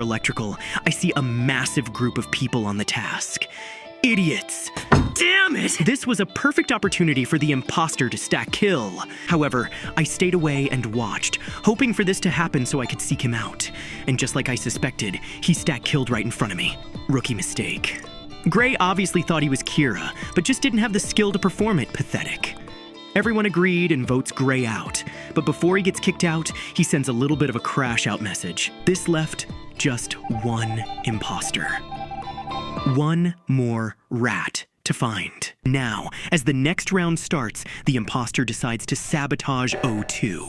Electrical, I see a massive group of people on the task. Idiots! Damn it! This was a perfect opportunity for the imposter to stack kill. However, I stayed away and watched, hoping for this to happen so I could seek him out. And just like I suspected, he stack killed right in front of me. Rookie mistake. Gray obviously thought he was Kira, but just didn't have the skill to perform it. Pathetic. Everyone agreed and votes Gray out. But before he gets kicked out, he sends a little bit of a crash out message. This left just one imposter. One more rat to find. Now, as the next round starts, the imposter decides to sabotage O2.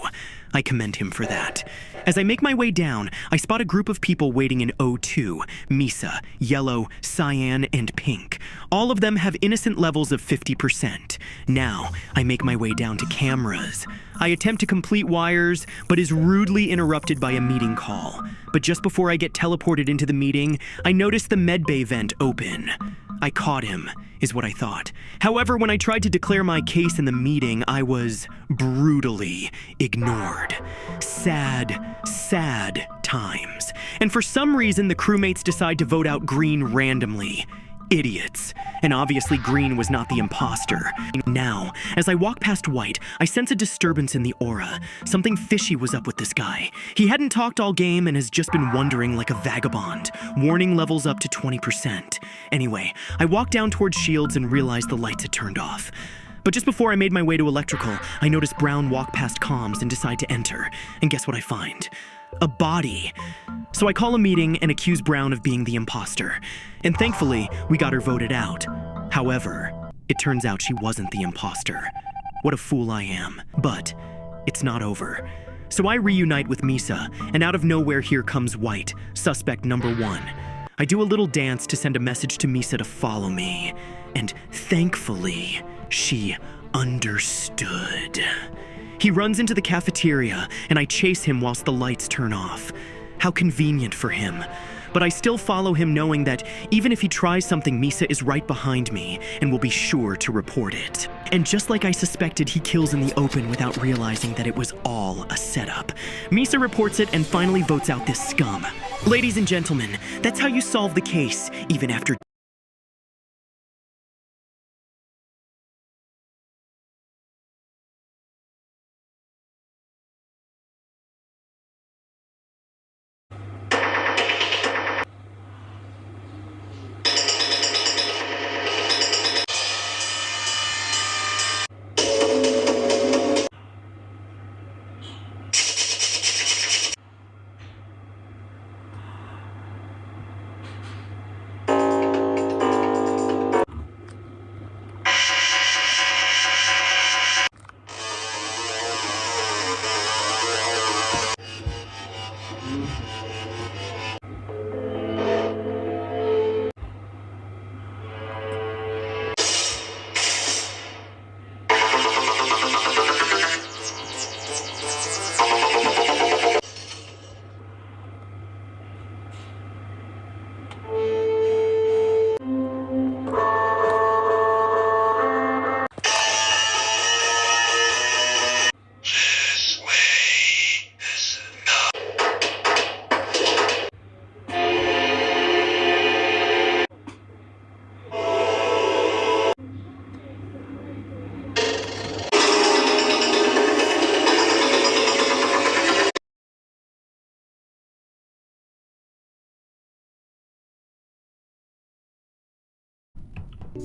I commend him for that. As I make my way down, I spot a group of people waiting in O2, Misa, Yellow, Cyan, and Pink. All of them have innocent levels of 50%. Now, I make my way down to cameras. I attempt to complete wires, but is rudely interrupted by a meeting call. But just before I get teleported into the meeting, I notice the medbay vent open. I caught him, is what I thought. However, when I tried to declare my case in the meeting, I was brutally ignored. Sad, sad times. And for some reason, the crewmates decide to vote out Green randomly. Idiots. And obviously Green was not the imposter. Now, as I walk past White, I sense a disturbance in the aura. Something fishy was up with this guy. He hadn't talked all game and has just been wandering like a vagabond. Warning levels up to 20%. Anyway, I walk down towards Shields and realize the lights had turned off. But just before I made my way to Electrical, I notice Brown walk past comms and decide to enter. And guess what I find? A body. So I call a meeting and accuse Brown of being the imposter. And thankfully, we got her voted out. However, it turns out she wasn't the imposter. What a fool I am. But it's not over. So I reunite with Misa, and out of nowhere here comes White, suspect number 1. I do a little dance to send a message to Misa to follow me. And thankfully, she understood. He runs into the cafeteria, and I chase him whilst the lights turn off. How convenient for him. But I still follow him knowing that even if he tries something, Misa is right behind me and will be sure to report it. And just like I suspected, he kills in the open without realizing that it was all a setup. Misa reports it and finally votes out this scum. Ladies and gentlemen, that's how you solve the case, even after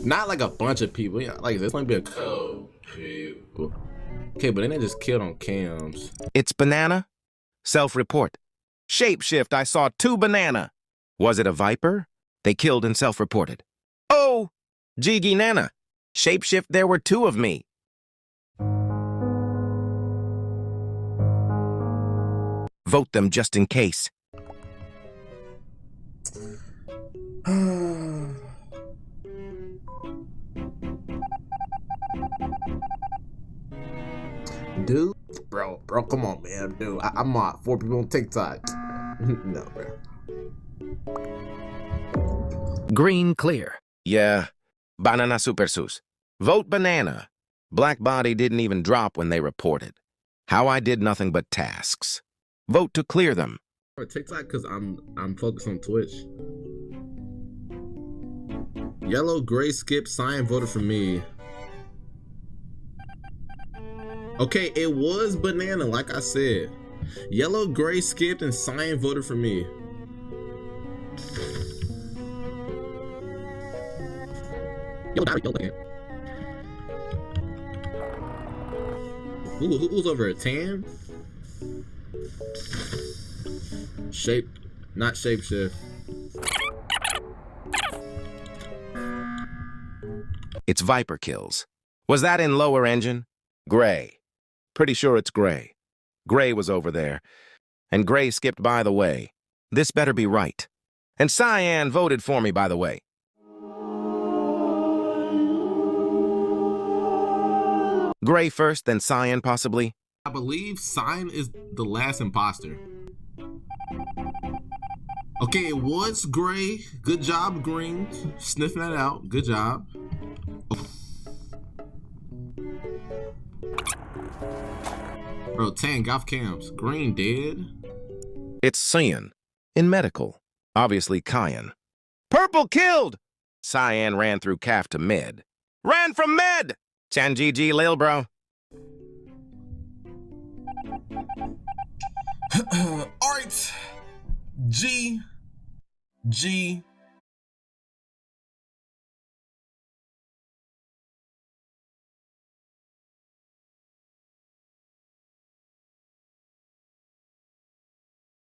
Not like a bunch of people. Yeah, like this might be a couple people. Okay, but then they just killed on cams. It's Banana. Self-report. Shapeshift, I saw 2 banana. Was it a viper? They killed and self-reported. Oh, Jiggy Nana. Shapeshift, there were 2 of me. Vote them just in case. dude. Bro, come on, man, dude. I'm on 4 people on TikTok. No, bro. Green clear. Yeah. Banana Supersus. Vote banana. Black body didn't even drop when they reported. How I did nothing but tasks. Vote to clear them. Bro, TikTok, because I'm focused on Twitch. Yellow, gray, skip, cyan voted for me. Okay, it was banana, like I said. Yellow, gray, skipped, and cyan voted for me. Who's over a tan? Shape, not shapeshift. It's Viper kills. Was that in lower engine? Gray. Pretty sure it's Gray. Gray was over there. And Gray skipped by the way. This better be right. And Cyan voted for me, by the way. Gray first, then Cyan, possibly? I believe cyan is the last imposter. Okay, it was gray. Good job, green. Sniffing that out. Good job. Bro, tan, golf cams. Green dead. It's Cyan. In medical. Obviously Cyan. Purple killed! Cyan ran through calf to med. Ran from med! Chan GG Lil bro. Alright. G.